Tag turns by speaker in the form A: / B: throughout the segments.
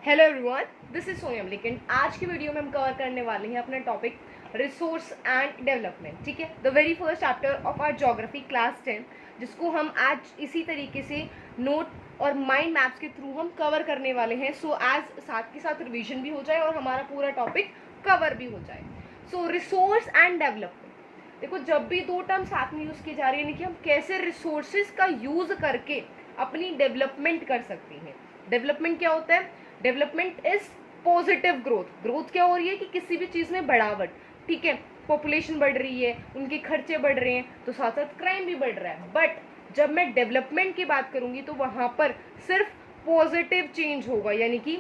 A: Hello everyone, this is Soniyam. लेकिन आज की वीडियो में हम कवर करने वाले हैं अपना टॉपिक रिसोर्स एंड डेवलपमेंट। ठीक है, the very first chapter of our geography class 10, जिसको हम आज इसी तरीके से नोट और माइंड मैप्स के थ्रू हम कवर करने वाले हैं। सो एज साथ के साथ रिवीजन भी हो जाए और हमारा पूरा टॉपिक कवर भी हो जाए। सो रिसोर्स एंड डेवलपमेंट, देखो जब भी दो टर्म साथ में यूज की जा रही है, यानी कि हम कैसे रिसोर्सेज का यूज करके अपनी डेवलपमेंट कर सकते हैं। डेवलपमेंट क्या होता है? Development is positive growth. Growth क्या हो रही है कि किसी भी चीज में बढ़ावट। ठीक है, पॉपुलेशन बढ़ रही है, उनके खर्चे बढ़ रहे हैं, तो साथ साथ क्राइम भी बढ़ रहा है। बट जब मैं डेवलपमेंट की बात करूंगी तो वहां पर सिर्फ पॉजिटिव चेंज होगा, यानी कि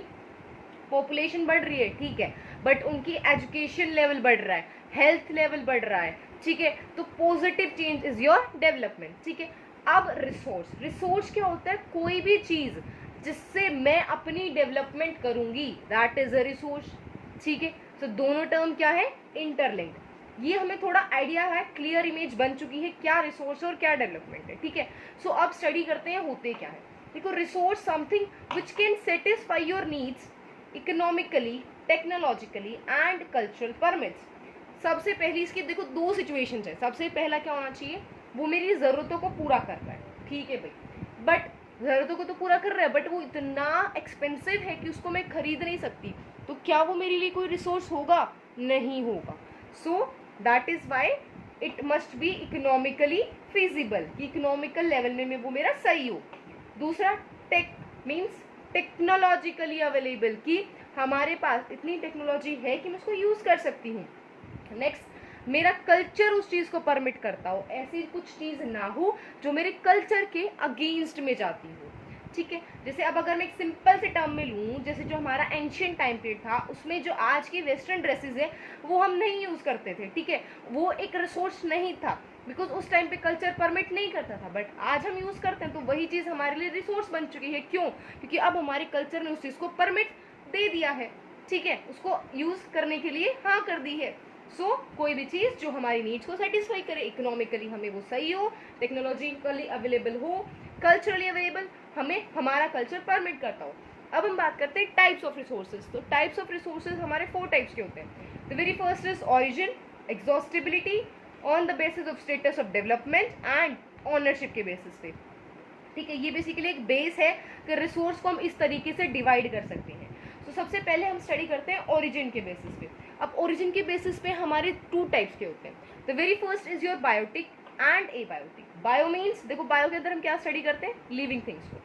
A: पॉपुलेशन बढ़ रही है, ठीक है, बट उनकी एजुकेशन लेवल बढ़ रहा है, हेल्थ लेवल बढ़ रहा है, ठीक है, तो positive change is your development. ठीक है, अब रिसोर्स क्या होता है? कोई भी चीज जिससे मैं अपनी डेवलपमेंट करूंगी, दैट इज अ रिसोर्स। ठीक है, तो दोनों टर्म क्या है? इंटरलिंक्ड। ये हमें थोड़ा आइडिया है, क्लियर इमेज बन चुकी है क्या रिसोर्स और क्या डेवलपमेंट है। ठीक है, सो अब स्टडी करते हैं होते क्या है। देखो, resource something which can satisfy your needs economically, technologically and cultural permits. सबसे पहली इसकी देखो दो सिचुएशंस है। सबसे पहला क्या होना चाहिए? वो मेरी जरूरतों को पूरा कर रहा है, ठीक है भाई, बट जरूरतों को तो पूरा कर रहा है, बट वो इतना एक्सपेंसिव है कि उसको मैं खरीद नहीं सकती, तो क्या वो मेरे लिए कोई रिसोर्स होगा? नहीं होगा। सो that is why it must be economically feasible, कि इकोनॉमिकल लेवल में वो मेरा सही हो। दूसरा, टेक मीन्स टेक्नोलॉजिकली अवेलेबल, कि हमारे पास इतनी टेक्नोलॉजी है कि मैं उसको यूज कर सकती हूँ। नेक्स्ट, मेरा कल्चर उस चीज को परमिट करता हो, ऐसी कुछ चीज ना हो जो मेरे कल्चर के अगेंस्ट में जाती हो। ठीक है, जैसे अब अगर मैं एक सिंपल से टर्म में लूँ, जैसे जो हमारा एंशियंट टाइम पीरियड था, उसमें जो आज की वेस्टर्न ड्रेसेस है वो हम नहीं यूज करते थे। ठीक है, वो एक रिसोर्स नहीं था, बिकॉज उस टाइम पे कल्चर परमिट नहीं करता था, बट आज हम यूज करते हैं, तो वही चीज हमारे लिए रिसोर्स बन चुकी है। क्यों? क्योंकि अब हमारे कल्चर ने उस चीज को परमिट दे दिया है। ठीक है, उसको यूज करने के लिए हाँ कर दी है। सो कोई भी चीज जो हमारी नीड्स को सेटिस्फाई करे, इकोनॉमिकली हमें वो सही हो, टेक्नोलॉजिकली अवेलेबल हो, कल्चरली अवेलेबल, हमें हमारा कल्चर परमिट करता हो। अब हम बात करते हैं टाइप्स ऑफ रिसोर्सेज। तो टाइप्स ऑफ रिसोर्सेज हमारे 4 टाइप्स के होते हैं। The very first is origin, exhaustibility, on the basis of status of development and ownership के बेसिस पे। ठीक है, ये बेसिकली एक बेस है कि रिसोर्स को हम इस तरीके से डिवाइड कर सकते हैं। तो सबसे पहले हम स्टडी करते हैं ओरिजिन के बेसिस पे। अब ओरिजिन के बेसिस पे हमारे 2 टाइप्स के होते हैं। The very first is your biotic and abiotic. Bio means, देखो बायो के अंदर हम क्या स्टडी करते हैं? लिविंग थिंग्स को।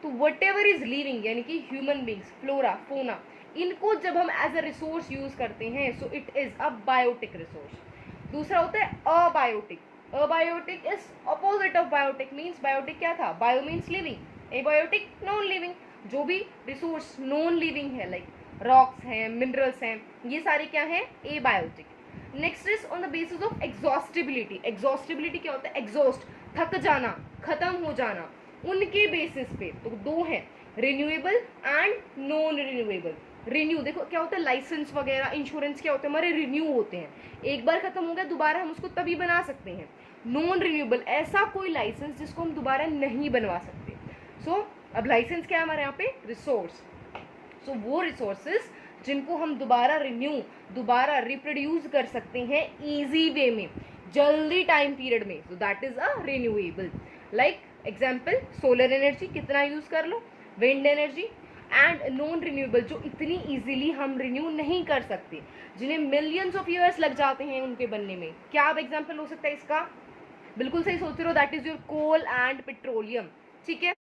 A: तो वट एवर इज लिविंग, यानी कि ह्यूमन बींग्स, फ्लोरा, फोना, इनको जब हम एज अ रिसोर्स यूज करते हैं, so it is a biotic resource. दूसरा होता है abiotic. Abiotic is opposite of biotic. Means biotic क्या था? Bio means living, abiotic non living. जो भी रिसोर्स नॉन लिविंग है, लाइक रॉक्स हैं, मिनरल्स हैं, ये सारे क्या हैं? Abiotic. Next is on the basis of exhaustibility. Exhaustibility क्या होता है? एग्जॉस्ट, थक जाना, खत्म हो जाना, उनके बेसिस पे। तो 2 हैं, renewable and non renewable. Renew देखो क्या होता है? लाइसेंस वगैरह, इंश्योरेंस क्या होते हैं? हमारे रिन्यू होते हैं, एक बार खत्म हो गया दोबारा हम उसको तभी बना सकते हैं। नॉन रिन्यूएबल, ऐसा कोई लाइसेंस जिसको हम दोबारा नहीं बनवा सकते। सो अब लाइसेंस क्या है हमारे यहाँ पे? रिसोर्स। सो वो रिसोर्सेज जिनको हम दोबारा रिन्यू, दोबारा रिप्रोड्यूस कर सकते हैं इजी वे में, जल्दी टाइम पीरियड में, so that is a renewable. Like example, solar energy कितना यूज कर लो, wind energy. And non renewable, जो इतनी इजीली हम रिन्यू नहीं कर सकते, जिन्हें मिलियंस ऑफ ईयर्स लग जाते हैं उनके बनने में। क्या अब एग्जाम्पल हो सकता है इसका? बिल्कुल सही सोच रहे हो, that is your coal and petroleum. ठीक है,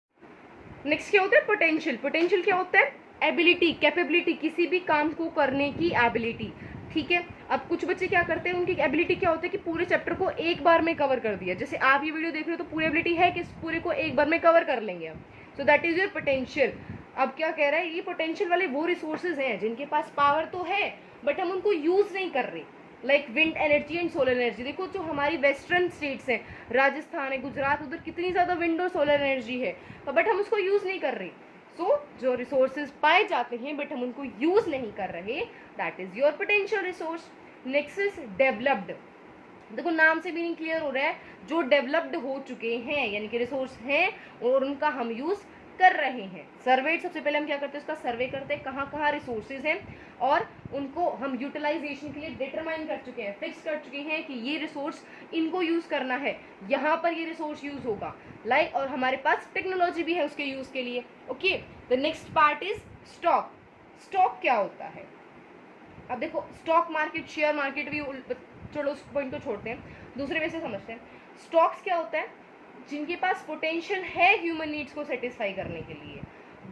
A: नेक्स्ट क्या होता है? पोटेंशियल। पोटेंशियल क्या होता है? एबिलिटी, कैपेबिलिटी, किसी भी काम को करने की एबिलिटी। ठीक है, अब कुछ बच्चे क्या करते हैं, उनकी एबिलिटी क्या होता है कि पूरे चैप्टर को एक बार में कवर कर दिया। जैसे आप ये वीडियो देख रहे हो तो पूरी एबिलिटी है कि पूरे को एक बार में कवर कर लेंगे हम। सो दैट इज योर पोटेंशियल। अब क्या कह रहा है? ये पोटेंशियल वाले वो रिसोर्सेज हैं जिनके पास पावर तो है, बट हम उनको यूज नहीं कर रहे। Like wind energy and solar energy. देखो जो हमारी वेस्टर्न स्टेट्स हैं, राजस्थान है, गुजरात, उधर कितनी ज्यादा विंड और सोलर एनर्जी है, बट हम उसको यूज नहीं कर रहे। सो जो रिसोर्सेज पाए जाते हैं बट हम उनको यूज नहीं कर रहे, that is your potential resource. Next is developed. देखो नाम से मीनिंग क्लियर हो रहा है, जो डेवलप्ड हो चुके हैं, यानी कि रिसोर्स हैं और उनका हम यूज कर रहे हैं। सर्वे सबसे पहले हम क्या करते हैं, उसका सर्वे करते हैं कहाँ कहाँ रिसोर्सेज हैं और उनको हम यूटिलाइजेशन के लिए डिटरमाइन कर चुके हैं, फिक्स कर चुके हैं कि ये रिसोर्स इनको यूज करना है, यहाँ पर ये रिसोर्स यूज होगा लाइक, और हमारे पास टेक्नोलॉजी भी है उसके यूज के लिए। Okay, the next part is stock. Stock क्या होता है? अब देखो, स्टॉक मार्केट, शेयर मार्केट भी, चलो उस पॉइंट को छोड़ते हैं, दूसरे वे से समझते हैं। स्टॉक्स क्या होता है? जिनके पास पोटेंशियल है ह्यूमन नीड्स को सेटिस्फाई करने के लिए,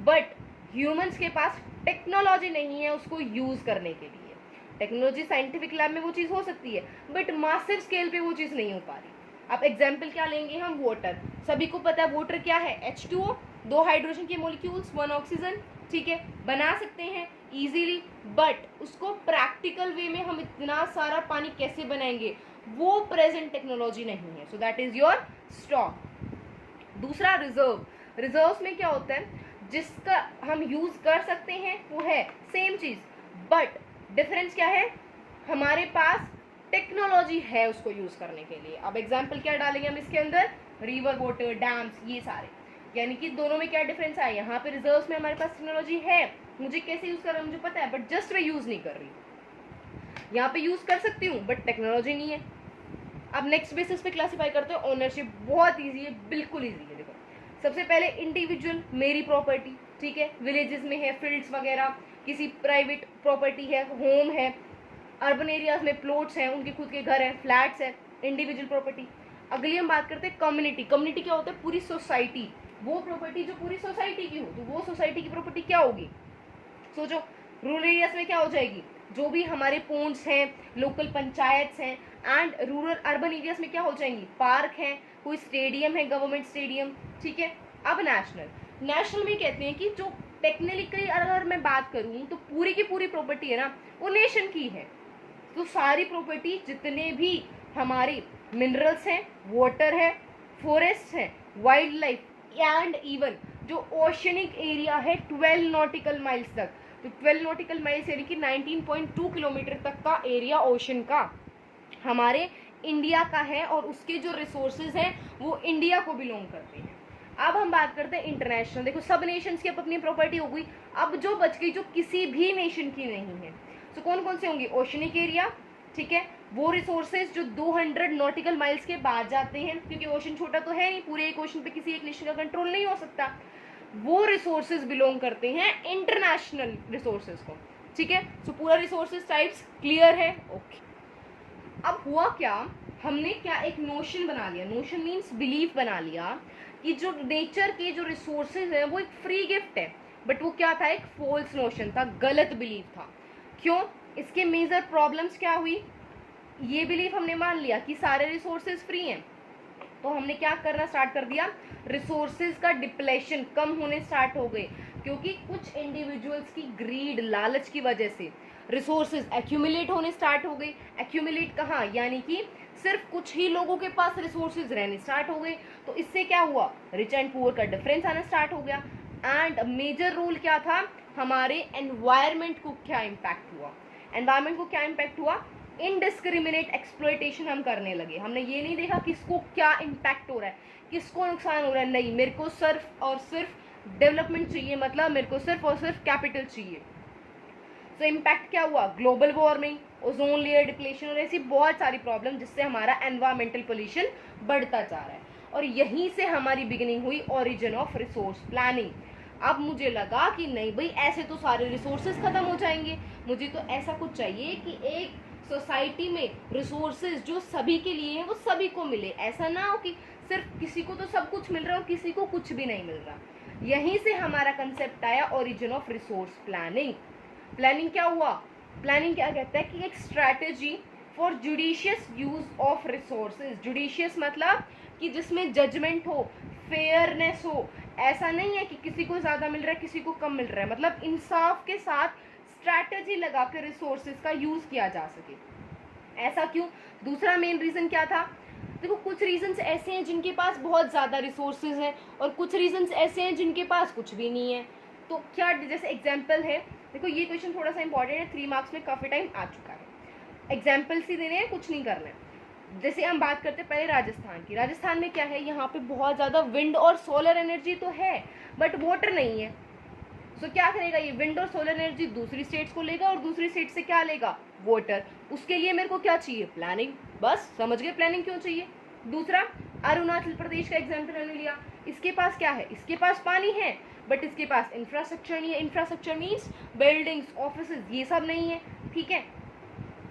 A: बट ह्यूमंस के पास टेक्नोलॉजी नहीं है उसको यूज करने के लिए। टेक्नोलॉजी साइंटिफिक लैब में वो चीज़ हो सकती है, बट मासिव स्केल पे वो चीज़ नहीं हो पा रही। अब एग्जाम्पल क्या लेंगे हम? वाटर। सभी को पता है वाटर क्या है? H2O, 2 हाइड्रोजन के मॉलिक्यूल्स, 1 ऑक्सीजन। ठीक है, बना सकते हैं इजीली, बट उसको प्रैक्टिकल वे में हम इतना सारा पानी कैसे बनाएंगे, वो प्रेजेंट टेक्नोलॉजी नहीं है। सो दैट इज योर स्टॉक। दूसरा रिजर्व। रिजर्व्स में क्या होता है? जिसका हम यूज कर सकते हैं वो है सेम चीज, बट डिफरेंस क्या है? हमारे पास टेक्नोलॉजी है उसको यूज करने के लिए। अब एग्जाम्पल क्या डालेंगे हम इसके अंदर? रिवर वाटर, डैम्स, ये सारे। यानी कि दोनों में क्या डिफरेंस है? यहाँ पे रिजर्व्स में हमारे पास टेक्नोलॉजी है, मुझे कैसे यूज करना है मुझे पता है, बट जस्ट मैं यूज नहीं कर रही। यहाँ पे यूज कर सकती हूँ बट टेक्नोलॉजी नहीं है। अब नेक्स्ट बेसिस पे क्लासिफाई करते हैं ओनरशिप। बहुत ईजी है, बिल्कुल ईजी है। देखो, सबसे पहले इंडिविजुअल, मेरी प्रॉपर्टी। ठीक है, विलेजेस में है, फील्ड्स वगैरह, किसी प्राइवेट प्रॉपर्टी है, होम है, अर्बन एरियाज में प्लॉट्स हैं, उनके खुद के घर हैं, फ्लैट्स हैं, इंडिविजुअल प्रॉपर्टी। अगली हम बात करते हैं कम्युनिटी। कम्युनिटी क्या होता है? पूरी सोसाइटी। वो प्रॉपर्टी जो पूरी सोसाइटी की हो, तो वो सोसाइटी की प्रॉपर्टी क्या होगी? सोचो, रूरल एरियाज में क्या हो जाएगी? जो भी हमारे पोन्स हैं, लोकल पंचायत हैं, एंड रूरल अर्बन एरियाज में क्या हो जाएंगी? पार्क हैं, कोई स्टेडियम है, गवर्नमेंट स्टेडियम। ठीक है, अब नेशनल। नेशनल में कहते हैं कि जो टेक्निकली अगर मैं बात करूं तो पूरी की पूरी प्रॉपर्टी है ना, वो नेशन की है। तो सारी प्रॉपर्टी, जितने भी हमारे मिनरल्स हैं, वाटर है, फॉरेस्ट है, वाइल्ड लाइफ, एंड इवन जो ओशनिक एरिया है 12 नॉटिकल माइल्स तक, तो 12 नॉटिकल माइल्स यानी कि 19.2 किलोमीटर तक का एरिया ओशन का हमारे इंडिया का है, और उसके जो रिसोर्सेज हैं वो इंडिया को बिलोंग करते हैं। अब हम बात करते हैं इंटरनेशनल। देखो, सब नेशंस की अपनी प्रॉपर्टी हो गई। अब जो बच गई जो किसी भी नेशन की नहीं है, तो कौन कौन से होंगे? Oceanic area. ठीक है, वो रिसोर्सेज जो 200 नॉटिकल माइल्स के बाद जाते हैं, क्योंकि ओशन छोटा तो है नहीं, पूरे एक ओशन पे किसी एक नेशन का कंट्रोल नहीं हो सकता, वो रिसोर्सेज बिलोंग करते हैं इंटरनेशनल रिसोर्सेज को। ठीक है, सो पूरा रिसोर्सेज टाइप्स क्लियर है? ओके। अब हुआ क्या, हमने क्या एक नोशन बना लिया। नोशन मीन्स बिलीफ बना लिया कि जो नेचर के जो रिसोर्सेज हैं वो एक फ्री गिफ्ट है, बट वो क्या था? एक फॉल्स नोशन था, गलत बिलीफ था। क्यों? इसके मेजर प्रॉब्लम्स क्या हुई? ये बिलीफ हमने मान लिया कि सारे रिसोर्सेज फ्री हैं, तो हमने क्या करना स्टार्ट कर दिया? रिसोर्सेज का डिप्लेशन, कम होने स्टार्ट हो गए, क्योंकि कुछ इंडिविजुअल्स की ग्रीड, लालच की वजह से रिसोर्सेज एक्यूमुलेट होने स्टार्ट हो गए। एक्यूमुलेट कहाँ? यानी कि सिर्फ कुछ ही लोगों के पास रिसोर्सेज रहने स्टार्ट हो गए, तो इससे क्या हुआ? रिच एंड पुअर का डिफरेंस आना स्टार्ट हो गया। एंड मेजर रोल क्या था? हमारे एनवायरमेंट को क्या इम्पैक्ट हुआ? एनवायरमेंट को क्या इम्पैक्ट हुआ? इनडिस्क्रिमिनेट एक्सप्लॉयटेशन हम करने लगे। हमने ये नहीं देखा किसको क्या इम्पैक्ट हो रहा है, किसको नुकसान हो रहा है, नहीं, मेरे को सिर्फ और सिर्फ डेवलपमेंट चाहिए, मतलब मेरे को सिर्फ और सिर्फ कैपिटल चाहिए। तो इम्पैक्ट क्या हुआ? Global warming, ozone layer depletion, और ऐसी बहुत सारी प्रॉब्लम, जिससे हमारा एनवायरमेंटल पोल्यूशन बढ़ता जा रहा है। और यहीं से हमारी बिगिनिंग हुई ओरिजिन ऑफ रिसोर्स प्लानिंग। अब मुझे लगा कि नहीं भाई, ऐसे तो सारे रिसोर्सेज खत्म हो जाएंगे, मुझे तो ऐसा कुछ चाहिए कि एक सोसाइटी में रिसोर्सेज जो सभी के लिए हैं वो सभी को मिले। ऐसा ना हो कि सिर्फ किसी को तो सब कुछ मिल रहा है और किसी को कुछ भी नहीं मिल रहा। यहीं से हमारा कंसेप्ट आया origin of resource planning. Planning क्या हुआ? प्लानिंग क्या कहता है कि एक strategy for judicious use of resources. Judicious मतलब कि जिसमें जजमेंट हो, फेयरनेस हो। ऐसा नहीं है कि किसी को ज़्यादा मिल रहा है किसी को कम मिल रहा है, मतलब इंसाफ के साथ स्ट्रैटेजी लगा कर रिसोर्सेज का यूज़ किया जा सके। ऐसा क्यों? दूसरा मेन रीज़न क्या था? देखो, कुछ रीजंस ऐसे हैं जिनके पास बहुत ज़्यादा रिसोर्सेज हैं, और कुछ रीजंस ऐसे हैं जिनके पास कुछ भी नहीं है। तो क्या, जैसे एग्जाम्पल है, देखो ये क्वेश्चन थोड़ा सा इंपॉर्टेंट है, 3 मार्क्स में काफ़ी टाइम आ चुका है। एग्जाम्पल्स ही देने हैं, कुछ नहीं करना है। जैसे हम बात करते हैं पहले राजस्थान की, राजस्थान में क्या है, यहाँ पे बहुत ज़्यादा विंड और सोलर एनर्जी तो है बट वाटर नहीं है। सो क्या करेगा ये विंड और सोलर एनर्जी दूसरी स्टेट्स को लेगा और दूसरी स्टेट से क्या लेगा, वाटर। उसके लिए मेरे को क्या चाहिए, प्लानिंग। बस समझ गए प्लानिंग क्यों चाहिए। दूसरा, अरुणाचल प्रदेश का एग्जाम्पल मैंने लिया, इसके पास क्या है, इसके पास पानी है बट इसके पास इंफ्रास्ट्रक्चर नहीं है। इंफ्रास्ट्रक्चर मीन्स बिल्डिंग्स, ऑफिसेज, ये सब नहीं है, ठीक है।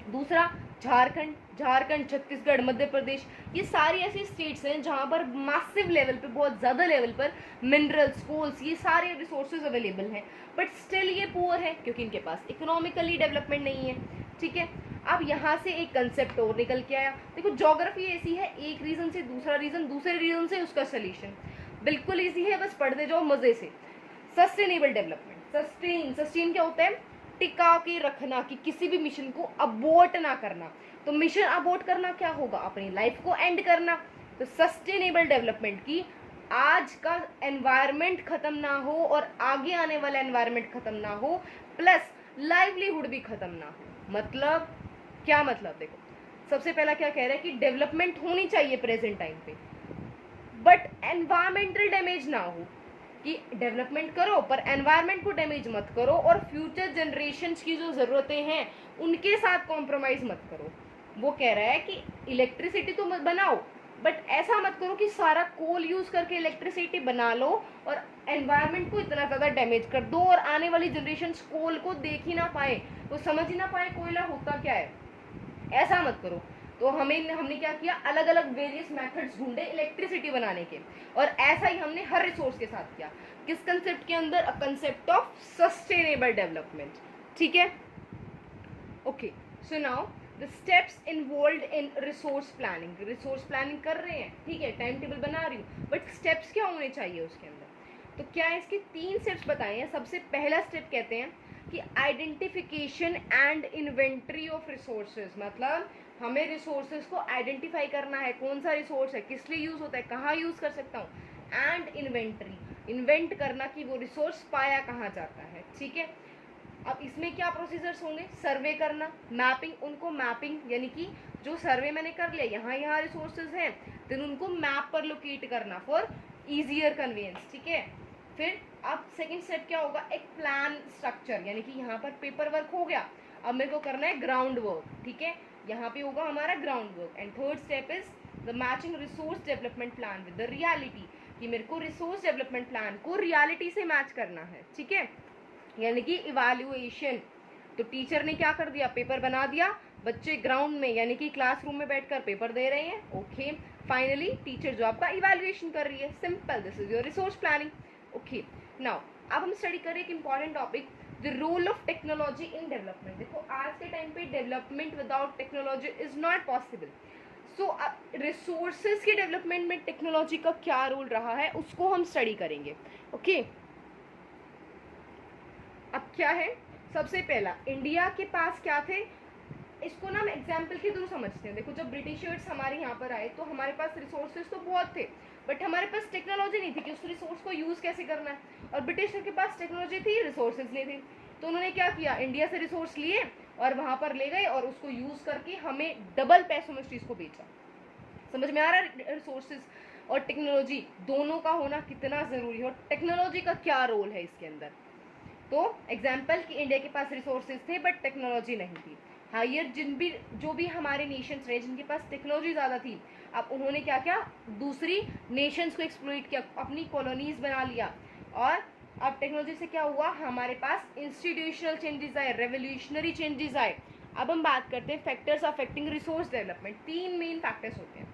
A: दूसरा, झारखंड, छत्तीसगढ़, मध्य प्रदेश, ये सारी ऐसी स्टेट्स हैं जहाँ पर मासिव लेवल पे, बहुत ज़्यादा लेवल पर मिनरल्स, कोल्स, ये सारे रिसोर्सेज अवेलेबल हैं बट स्टिल ये पुअर है क्योंकि इनके पास इकोनॉमिकली डेवलपमेंट नहीं है, ठीक है। अब यहाँ से एक कंसेप्ट और निकल के आया, देखो ज्योग्राफी ऐसी है, एक रीजन से दूसरा रीजन, दूसरे रीजन से उसका सोल्यूशन, बिल्कुल ईजी है, बस पढ़ते जाओ मजे से। सस्टेनेबल डेवलपमेंट, सस्टेन क्या होता है, टिका के रखना, कि किसी भी मिशन को अबॉर्ट ना करना। तो मिशन अबॉर्ट करना क्या होगा, अपनी लाइफ को एंड करना। तो सस्टेनेबल डेवलपमेंट की आज का एनवायरनमेंट खत्म ना हो और आगे आने वाला एनवायरनमेंट खत्म ना हो, प्लस लाइवलीहुड भी खत्म ना हो। मतलब क्या मतलब, देखो सबसे पहला क्या कह रहा है कि डेवलपमेंट होनी चाहिए प्रेजेंट टाइम पे बट एनवायरमेंटल डैमेज ना हो, कि डेवलपमेंट करो पर एनवायरनमेंट को डैमेज मत करो और फ्यूचर जनरेशन्स की जो ज़रूरतें हैं उनके साथ कॉम्प्रोमाइज़ मत करो। वो कह रहा है कि इलेक्ट्रिसिटी तो मत बनाओ बट ऐसा मत करो कि सारा कोल यूज़ करके इलेक्ट्रिसिटी बना लो और एनवायरनमेंट को इतना ज़्यादा डैमेज कर दो और आने वाली जनरेशन्स कोल को देख ही ना पाए, वो समझ ही ना पाए कोयला होता क्या है, ऐसा मत करो। तो हमने क्या किया, अलग अलग वेरियस मेथड्स ढूंढे इलेक्ट्रिसिटी बनाने के, और ऐसा ही हमने हर रिसोर्स के साथ किया। किस कंसेप्ट के अंदर, a concept of sustainable development, ठीक है। Okay, so now the steps involved in resource planning. Resource planning कर रहे हैं, ठीक है, टाइम टेबल बना रही हूँ बट स्टेप्स क्या होने चाहिए उसके अंदर। तो क्या है, इसके 3 स्टेप्स बताए हैं। सबसे पहला स्टेप कहते हैं कि identification and inventory of resources, मतलब हमें रिसोर्सेज को आइडेंटिफाई करना है, कौन सा रिसोर्स है, किस लिए यूज़ होता है, कहाँ यूज़ कर सकता हूँ। एंड इन्वेंट्री, इन्वेंट करना कि वो रिसोर्स पाया कहाँ जाता है, ठीक है। अब इसमें क्या प्रोसीजर्स होंगे, सर्वे करना, मैपिंग, उनको मैपिंग यानी कि जो सर्वे मैंने कर लिया, यहाँ रिसोर्सेज हैं, देन उनको मैप पर लोकेट करना फॉर ईजियर कन्वीनियंस, ठीक है। फिर अब सेकंड स्टेप क्या होगा, एक प्लान स्ट्रक्चर, यानी कि यहाँ पर पेपर वर्क हो गया, अब मेरे को करना है ग्राउंड वर्क, ठीक है, यहाँ पे होगा हमारा ground work. And third step is the matching resource development plan with the reality, कि मेरे को रिसोर्स डेवलपमेंट प्लान को रियलिटी से मैच करना है, ठीक है, यानी कि इवैल्यूएशन। तो टीचर ने क्या कर दिया, पेपर बना दिया, बच्चे ग्राउंड में यानी कि क्लासरूम में बैठकर पेपर दे रहे हैं, ओके। फाइनली टीचर जो आपका इवैल्यूएशन कर रही है, simple, this is your resource planning, okay. Now अब हम स्टडी करें एक important topic, the role of technology in development. देखो आज के टाइम पे development without technology is not possible. So अब रिसोर्सेज के डेवलपमेंट में टेक्नोलॉजी का क्या रोल रहा है उसको हम स्टडी करेंगे, ओके। अब क्या है, सबसे पहला इंडिया के पास क्या थे, इसको ना हम एग्जाम्पल के थ्रू समझते हैं। देखो जब ब्रिटिशर्स हमारे यहाँ पर आए तो हमारे पास रिसोर्सेज तो बहुत थे बट हमारे पास टेक्नोलॉजी नहीं थी कि उस रिसोर्स को यूज़ कैसे करना है, और ब्रिटिशर के पास टेक्नोलॉजी थी, रिसोर्सेज नहीं थी। तो उन्होंने क्या किया, इंडिया से रिसोर्स लिए और वहाँ पर ले गए और उसको यूज़ करके हमें डबल पैसों में उस चीज़ को बेचा। समझ में आ रहा है रिसोर्सेज और टेक्नोलॉजी दोनों का होना कितना ज़रूरी है और टेक्नोलॉजी का क्या रोल है इसके अंदर। तो एग्जाम्पल कि इंडिया के पास रिसोर्सेज थे बट टेक्नोलॉजी नहीं थी। हायर जो भी हमारे नेशंस रहे जिनके पास टेक्नोलॉजी ज़्यादा थी, अब उन्होंने क्या किया, दूसरी नेशंस को एक्सप्लॉइट किया, अपनी कॉलोनीज बना लिया, और अब टेक्नोलॉजी से क्या हुआ, हमारे पास इंस्टीट्यूशनल चेंजेस आए, रेवोल्यूशनरी चेंजेस आए। अब हम बात करते हैं factors affecting resource development. 3 main factors होते हैं,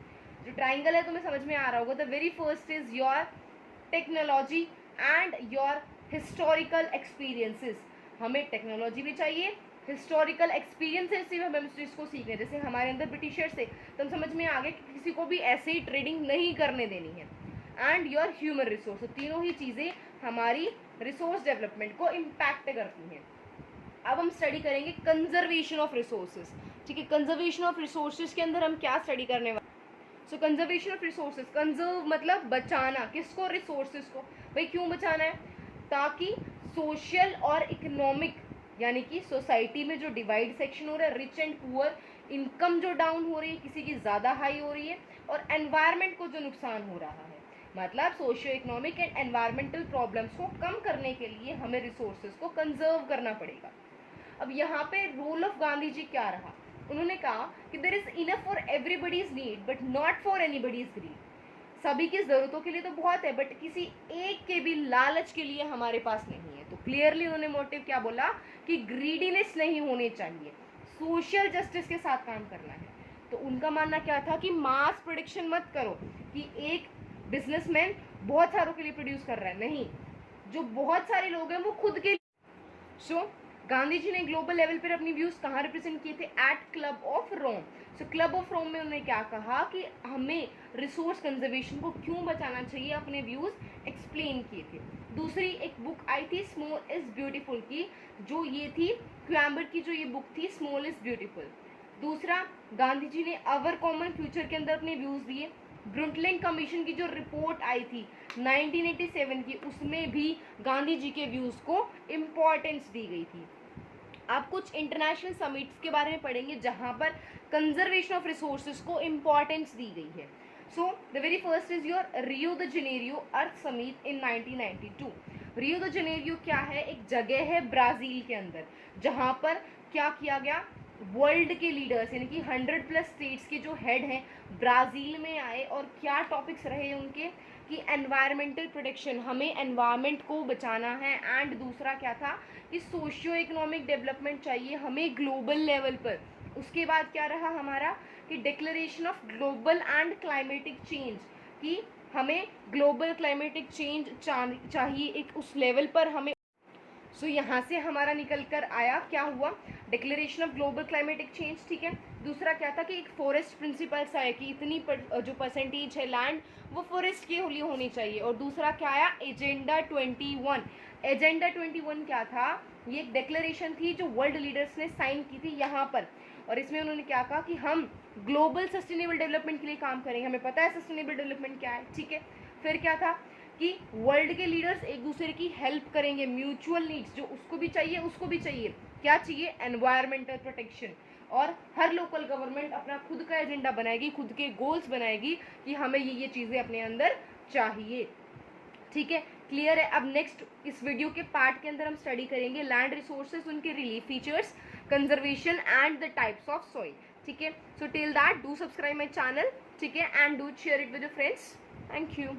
A: जो ट्राइंगल है तुम्हें समझ में आ रहा होगा। The very first is your technology and your historical experiences. हमें टेक्नोलॉजी भी चाहिए, हिस्टोरिकल एक्सपीरियंसेस से हमें उस चीज़ को सीखने, जैसे हमारे अंदर ब्रिटिशर्स थे तो हम समझ में आ गए कि किसी को भी ऐसे ही ट्रेडिंग नहीं करने देनी है। एंड योर ह्यूमन रिसोर्स, तीनों ही चीज़ें हमारी रिसोर्स डेवलपमेंट को इम्पैक्ट करती हैं। अब हम स्टडी करेंगे कंजर्वेशन ऑफ रिसोर्सेज, ठीक है। कंजर्वेशन ऑफ रिसोर्सेज के अंदर हम क्या स्टडी करने वाले, सो कंजर्वेशन ऑफ रिसोर्सेज, कंजर्व मतलब बचाना, किसको, रिसोर्सेज को। भाई क्यों बचाना है, ताकि सोशल और इकोनॉमिक यानी कि सोसाइटी में जो डिवाइड सेक्शन हो रहा है, रिच एंड पुअर, इनकम जो डाउन हो रही है किसी की ज़्यादा हाई हो रही है, और एनवायरनमेंट को जो नुकसान हो रहा है। मतलब socio economic and environmental problems को कम करने के लिए हमें रिसोर्सेज को कंजर्व करना पड़ेगा। अब यहाँ पे रोल ऑफ गांधी जी क्या रहा? उन्होंने कहा कि there is enough for everybody's need but not for anybody's greed. सभी की ज़रूरतों के लिए तो बहुत है, बट किसी एक के भी लालच के लिए हमारे पास नहीं है। तो क्लियरली उन्होंने मोटिव क्या बोला कि ग्रीडीनेस नहीं होनी चाहिए, सोशल जस्टिस के साथ काम करना है। तो उनका मानना क्या था कि मास प्रोडक्शन मत करो कि एक बिजनेसमैन बहुत सारों के लिए प्रोड्यूस कर रहा है, नहीं, जो बहुत सारे लोग हैं वो खुद के। सो गांधी जी ने ग्लोबल लेवल पर अपनी व्यूज कहाँ रिप्रेजेंट किए थे? At club of Rome. So club of Rome में उन्होंने क्या कहा कि हमें रिसोर्स कंजर्वेशन को क्यों बचाना चाहिए, अपने व्यूज एक्सप्लेन किए थे। दूसरी एक बुक आई थी स्मॉल इज ब्यूटीफुल की, जो ये थी क्वैम्बर की जो ये बुक थी स्मॉल इज ब्यूटीफुल। दूसरा गांधी जी ने अवर कॉमन फ्यूचर के अंदर अपने व्यूज दिए। ब्रुंटलैंड कमीशन की जो रिपोर्ट आई थी 1987 की, उसमें भी गांधी जी के व्यूज को इम्पोर्टेंस दी गई थी। आप कुछ इंटरनेशनल समिट्स के बारे में पढ़ेंगे जहां पर कंजर्वेशन ऑफ रिसोर्सेज को इम्पोर्टेंस दी गई है। So the very first is your Rio de Janeiro earth summit in 1992। Rio de Janeiro क्या है? एक जगह है ब्राजील के अंदर जहां पर क्या किया गया, वर्ल्ड के लीडर्स यानी कि 100+ स्टेट्स के जो हेड हैं ब्राज़ील में आए, और क्या टॉपिक्स रहे उनके कि एनवायरमेंटल प्रोटेक्शन, हमें एनवायरनमेंट को बचाना है, एंड दूसरा क्या था कि सोशियो इकोनॉमिक डेवलपमेंट चाहिए हमें ग्लोबल लेवल पर। उसके बाद क्या रहा हमारा कि declaration of global and climatic change, कि हमें ग्लोबल क्लाइमेटिक चेंज चाहिए एक उस लेवल पर हमें। सो यहाँ से हमारा निकल कर आया क्या हुआ, declaration of global climatic change, ठीक है। दूसरा क्या था कि एक फॉरेस्ट प्रिंसिपल्स आया कि इतनी जो परसेंटेज है लैंड वो फॉरेस्ट के लिए होनी चाहिए। और दूसरा क्या आया, एजेंडा 21। एजेंडा 21 क्या था? ये एक डिक्लेरेशन थी जो वर्ल्ड लीडर्स ने साइन की थी यहाँ पर, और इसमें उन्होंने क्या कहा कि हम ग्लोबल सस्टेनेबल डेवलपमेंट के लिए काम करेंगे। हमें पता है सस्टेनेबल डेवलपमेंट क्या है, ठीक है। फिर क्या था कि वर्ल्ड के लीडर्स एक दूसरे की हेल्प करेंगे, म्यूचुअल नीड्स जो उसको भी चाहिए उसको भी चाहिए, क्या चाहिए, एनवायरमेंटल प्रोटेक्शन। और हर लोकल गवर्नमेंट अपना खुद का एजेंडा बनाएगी, खुद के गोल्स बनाएगी कि हमें ये चीज़ें अपने अंदर चाहिए, ठीक है। क्लियर है? अब नेक्स्ट इस वीडियो के पार्ट के अंदर हम स्टडी करेंगे लैंड रिसोर्सेज, उनके relief features, conservation and the types of soil, ठीक है। So till that do subscribe my channel, ठीक है, and do share it with your friends. Thank you.